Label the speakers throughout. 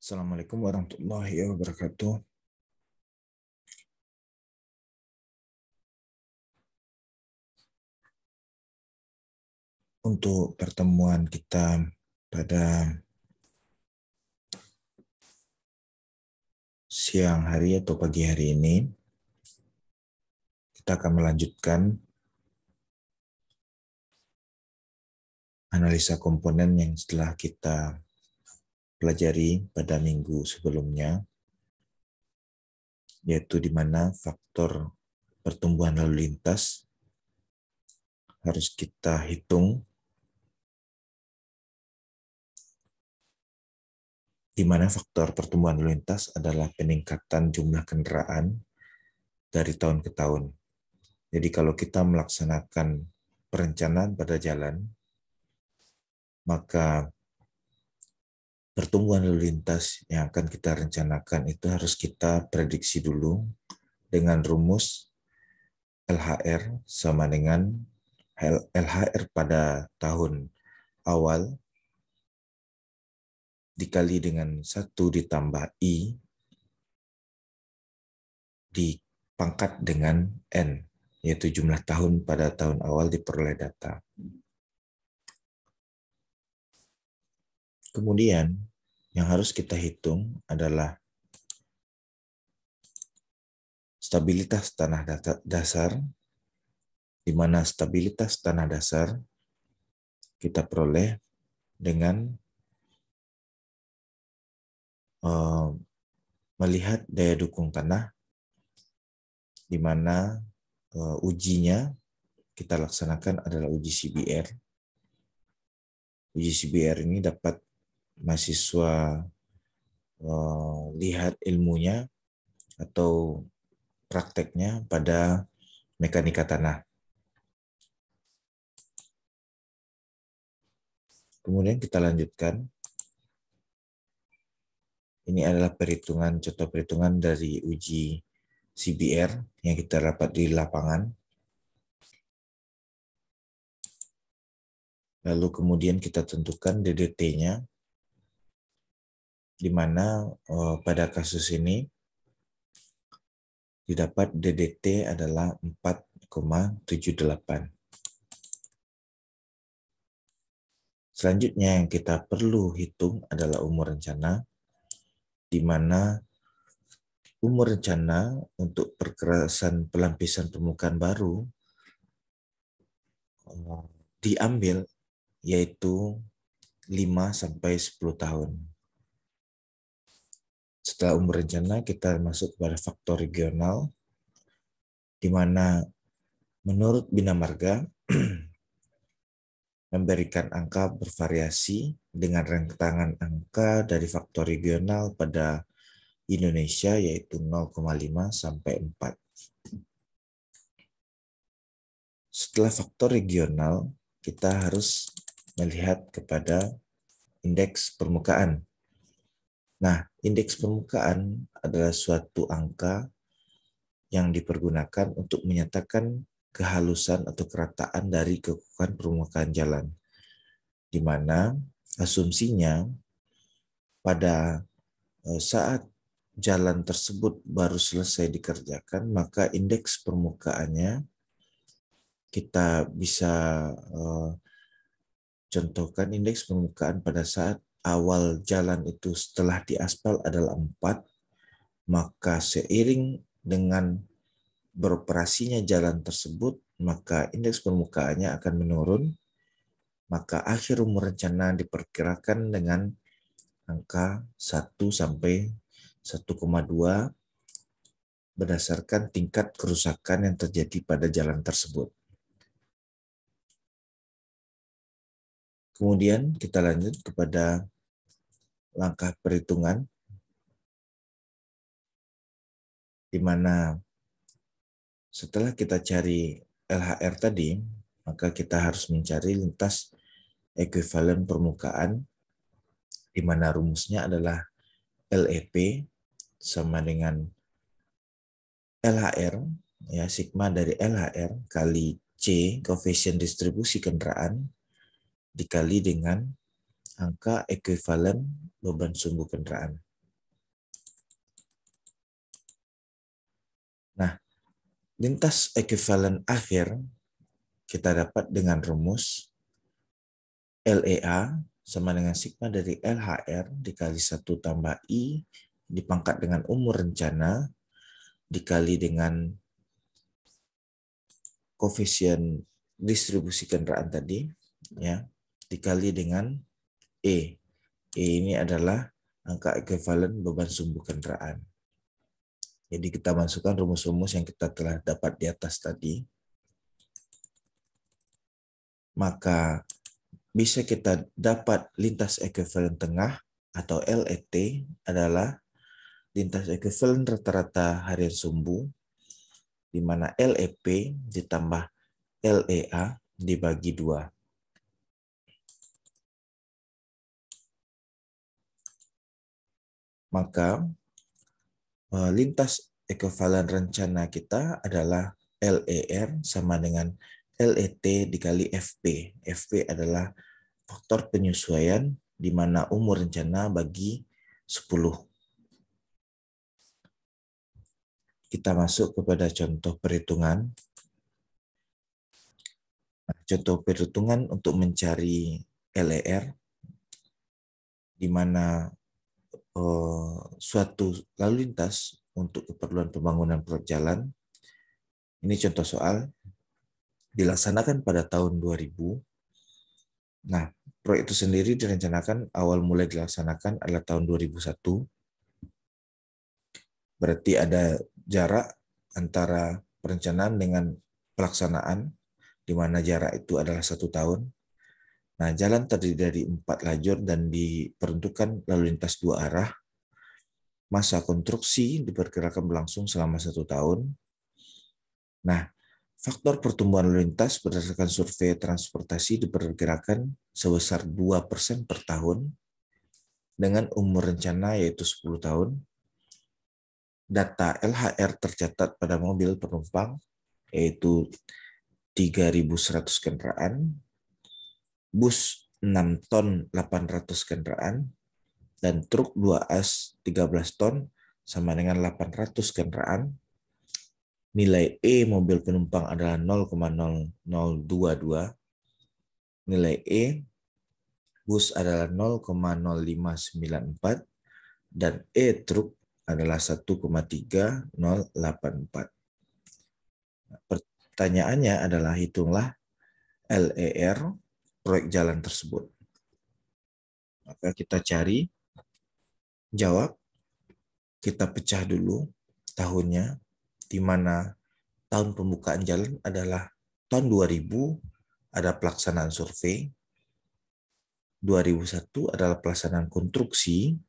Speaker 1: Assalamualaikum warahmatullahi wabarakatuh. Untuk pertemuan kita pada siang hari atau pagi hari ini, kita akan melanjutkan analisa komponen yang setelah kita pelajari pada minggu sebelumnya, yaitu di mana faktor pertumbuhan lalu lintas harus kita hitung, di mana faktor pertumbuhan lalu lintas adalah peningkatan jumlah kendaraan dari tahun ke tahun. Jadi kalau kita melaksanakan perencanaan pada jalan, maka pertumbuhan lalu lintas yang akan kita rencanakan itu harus kita prediksi dulu dengan rumus LHR sama dengan LHR pada tahun awal dikali dengan 1 ditambah I dipangkat dengan N, yaitu jumlah tahun pada tahun awal diperoleh data. Kemudian yang harus kita hitung adalah stabilitas tanah dasar, di mana stabilitas tanah dasar kita peroleh dengan melihat daya dukung tanah, di mana ujinya kita laksanakan adalah uji CBR. Uji CBR ini dapat mahasiswa lihat ilmunya atau prakteknya pada mekanika tanah. Kemudian kita lanjutkan. Ini adalah contoh perhitungan dari uji CBR yang kita dapat di lapangan. Lalu kemudian kita tentukan DDT-nya, di mana pada kasus ini didapat DDT adalah 4,78. Selanjutnya yang kita perlu hitung adalah umur rencana, di mana umur rencana untuk perkerasan pelampisan permukaan baru diambil yaitu 5-10 tahun. Setelah umur rencana, kita masuk kepada faktor regional, di mana menurut Bina Marga memberikan angka bervariasi dengan rentangan angka dari faktor regional pada Indonesia yaitu 0,5 sampai 4. Setelah faktor regional, kita harus melihat kepada indeks permukaan. Nah, indeks permukaan adalah suatu angka yang dipergunakan untuk menyatakan kehalusan atau kerataan dari kekuatan permukaan jalan, di mana asumsinya pada saat jalan tersebut baru selesai dikerjakan, maka indeks permukaannya kita bisa contohkan indeks permukaan pada saat awal jalan itu setelah diaspal adalah 4, maka seiring dengan beroperasinya jalan tersebut, maka indeks permukaannya akan menurun, maka akhir umur rencana diperkirakan dengan angka 1 sampai 1,2 berdasarkan tingkat kerusakan yang terjadi pada jalan tersebut. Kemudian kita lanjut kepada langkah perhitungan, di mana setelah kita cari LHR tadi, maka kita harus mencari lintas ekuivalen permukaan, di mana rumusnya adalah LEP sama dengan LHR, ya sigma dari LHR kali C, koefisien distribusi kendaraan, dikali dengan angka ekuivalen beban sumbu kendaraan. Lintas ekuivalen akhir kita dapat dengan rumus LEA sama dengan sigma dari LHR dikali 1 tambah I dipangkat dengan umur rencana dikali dengan koefisien distribusi kendaraan tadi, ya, dikali dengan E. E ini adalah angka ekuivalen beban sumbu kendaraan. Jadi kita masukkan rumus-rumus yang kita telah dapat di atas tadi. Maka bisa kita dapat lintas ekuivalen tengah atau LET adalah lintas ekuivalen rata-rata harian sumbu, di mana LEP ditambah LEA dibagi 2. Maka lintas ekuivalen rencana kita adalah LER sama dengan LET dikali FP. FP adalah faktor penyesuaian di mana umur rencana bagi 10. Kita masuk kepada contoh perhitungan. Contoh perhitungan untuk mencari LER, di mana suatu lalu lintas untuk keperluan pembangunan proyek jalan. Ini contoh soal dilaksanakan pada tahun 2000. Nah, proyek itu sendiri direncanakan awal mulai dilaksanakan adalah tahun 2001. Berarti ada jarak antara perencanaan dengan pelaksanaan, di mana jarak itu adalah 1 tahun. Nah, jalan terdiri dari 4 lajur dan diperuntukkan lalu lintas 2 arah. Masa konstruksi diperkirakan berlangsung selama 1 tahun. Nah, faktor pertumbuhan lalu lintas berdasarkan survei transportasi diperkirakan sebesar 2% per tahun dengan umur rencana yaitu 10 tahun. Data LHR tercatat pada mobil penumpang yaitu 3.100 kendaraan, bus 6 ton 800 kendaraan, dan truk 2as 13 ton sama dengan 800 kendaraan. Nilai E mobil penumpang adalah 0,0022. Nilai E bus adalah 0,0594 dan E truk adalah 1,3084. Pertanyaannya adalah hitunglah LER proyek jalan tersebut. Maka kita cari jawab, kita pecah dulu tahunnya, di mana tahun pembukaan jalan adalah tahun 2000, ada pelaksanaan survei, 2001 adalah pelaksanaan konstruksi,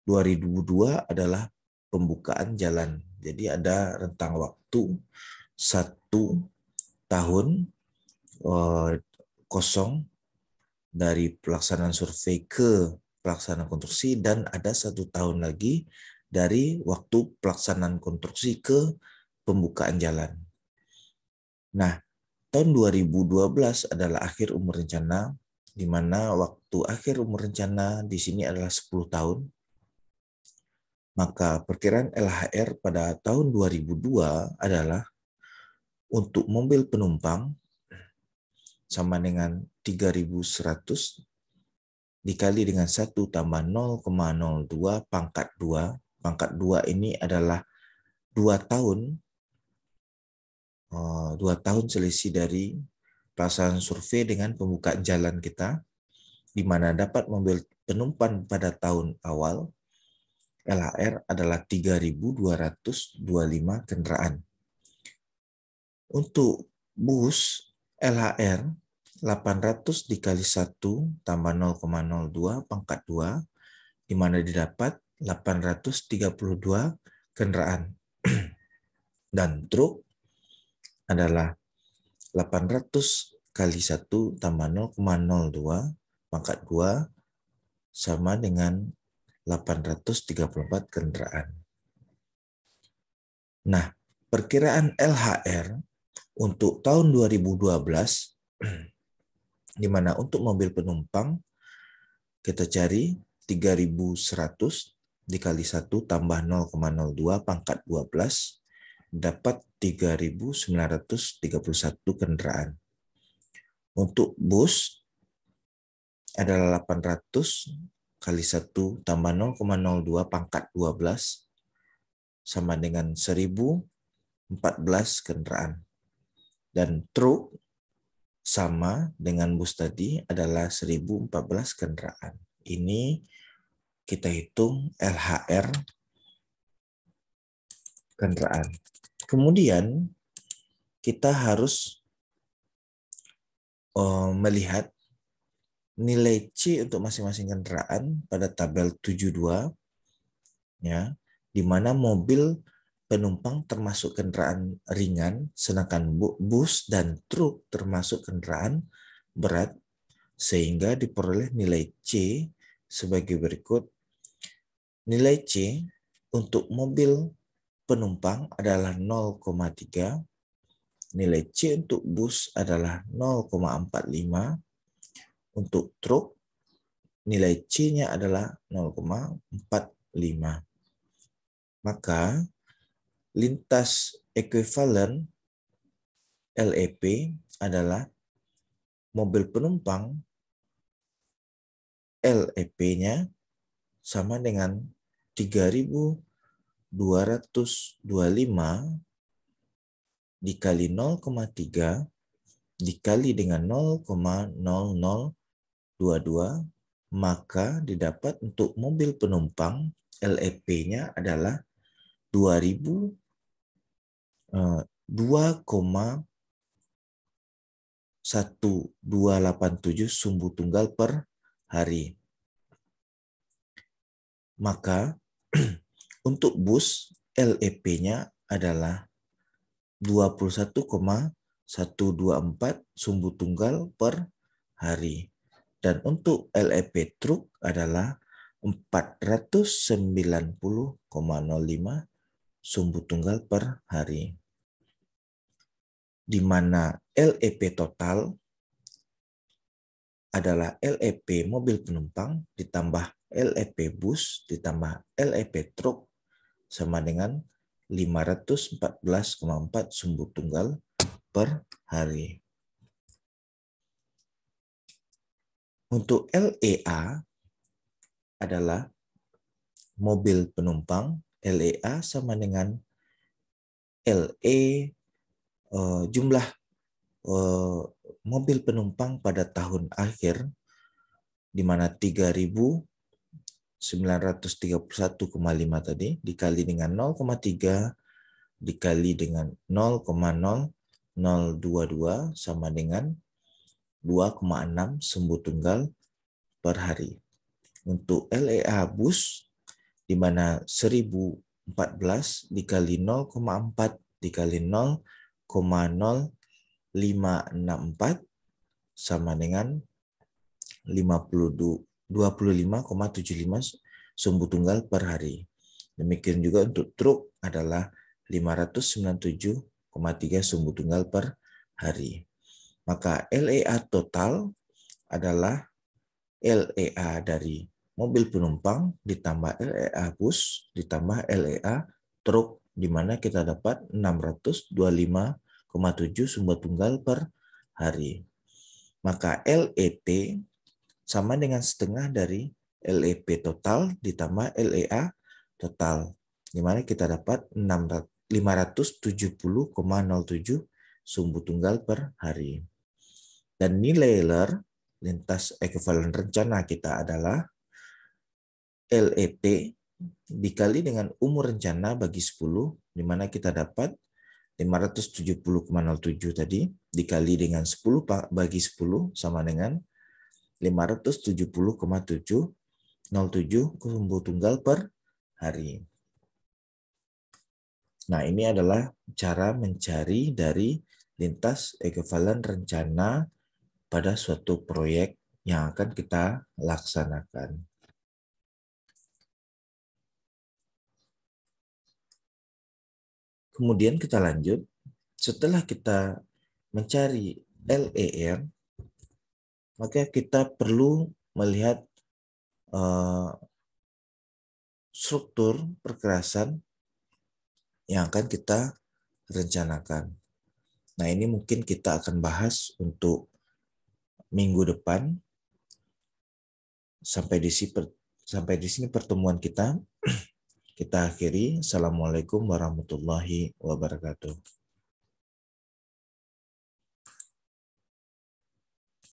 Speaker 1: 2002 adalah pembukaan jalan. Jadi ada rentang waktu 1 tahun kosong dari pelaksanaan survei ke pelaksanaan konstruksi, dan ada 1 tahun lagi dari waktu pelaksanaan konstruksi ke pembukaan jalan. Nah, tahun 2012 adalah akhir umur rencana, di mana waktu akhir umur rencana di sini adalah 10 tahun. Maka perkiraan LHR pada tahun 2002 adalah untuk mobil penumpang sama dengan 3.100 dikali dengan 1 tambah 0,02 pangkat 2. Pangkat 2 ini adalah 2 tahun. 2 tahun selisih dari pelaksanaan survei dengan pembukaan jalan kita, di mana dapat mobil penumpang pada tahun awal. LHR adalah 3.225 kendaraan. Untuk bus, LHR 800 dikali 1 tambah 0,02 pangkat 2, di mana didapat 832 kendaraan. Dan truk adalah 800 kali 1 tambah 0,02 pangkat 2 sama dengan 834 kendaraan. Nah, perkiraan LHR untuk tahun 2012, di mana untuk mobil penumpang kita cari 3.100 dikali 1 tambah 0,02 pangkat 12, dapat 3.931 kendaraan. Untuk bus adalah 800 kali 1 tambah 0,02 pangkat 12 sama dengan 1014 kendaraan. Dan truk sama dengan bus tadi adalah 1014 kendaraan. Ini kita hitung LHR kendaraan. Kemudian kita harus melihat nilai C untuk masing-masing kendaraan pada tabel 72, ya, di mana mobil penumpang termasuk kendaraan ringan, sedangkan bus dan truk termasuk kendaraan berat, sehingga diperoleh nilai C sebagai berikut. Nilai C untuk mobil penumpang adalah 0,3, nilai C untuk bus adalah 0,45, untuk truk nilai C-nya adalah 0,45. Maka lintas ekuivalen LEP adalah mobil penumpang LEP-nya sama dengan 3.225 dikali 0,3 dikali dengan 0,0022, maka didapat untuk mobil penumpang LEP-nya adalah 2,1287 sumbu tunggal per hari. Maka untuk bus LEP-nya adalah 21,124 sumbu tunggal per hari. Dan untuk LEP truk adalah 490,05 sumbu tunggal per hari. Di mana LEP total adalah LEP mobil penumpang ditambah LEP bus ditambah LEP truk sama dengan 514,4 sumbu tunggal per hari. Untuk LEA adalah mobil penumpang, LEA sama dengan LE jumlah mobil penumpang pada tahun akhir, di mana 3.931,5 tadi dikali dengan 0,3 dikali dengan 0,0022 sama dengan 2,6 sumbu tunggal per hari. Untuk LEA bus, di mana 1014 dikali 0,4 dikali 0,0564 sama dengan 25,75 sumbu tunggal per hari. Demikian juga untuk truk adalah 597,3 sumbu tunggal per hari. Maka LEA total adalah LEA dari mobil penumpang ditambah LEA bus ditambah LEA truk, di mana kita dapat 625,7 sumbu tunggal per hari. Maka LET sama dengan setengah dari LEP total ditambah LEA total, di mana kita dapat 570,07 sumbu tunggal per hari. Dan nilai LER, lintas ekuivalen rencana kita adalah LET dikali dengan umur rencana bagi 10, di mana kita dapat 570,07 tadi, dikali dengan 10 bagi 10 sama dengan 570,707 sumbu tunggal per hari. Nah, ini adalah cara mencari dari lintas ekuivalen rencana pada suatu proyek yang akan kita laksanakan. Kemudian kita lanjut, setelah kita mencari LER, maka kita perlu melihat struktur perkerasan yang akan kita rencanakan. Nah, ini mungkin kita akan bahas untuk minggu depan. Sampai di sini pertemuan kita. Kita akhiri. Assalamualaikum warahmatullahi wabarakatuh.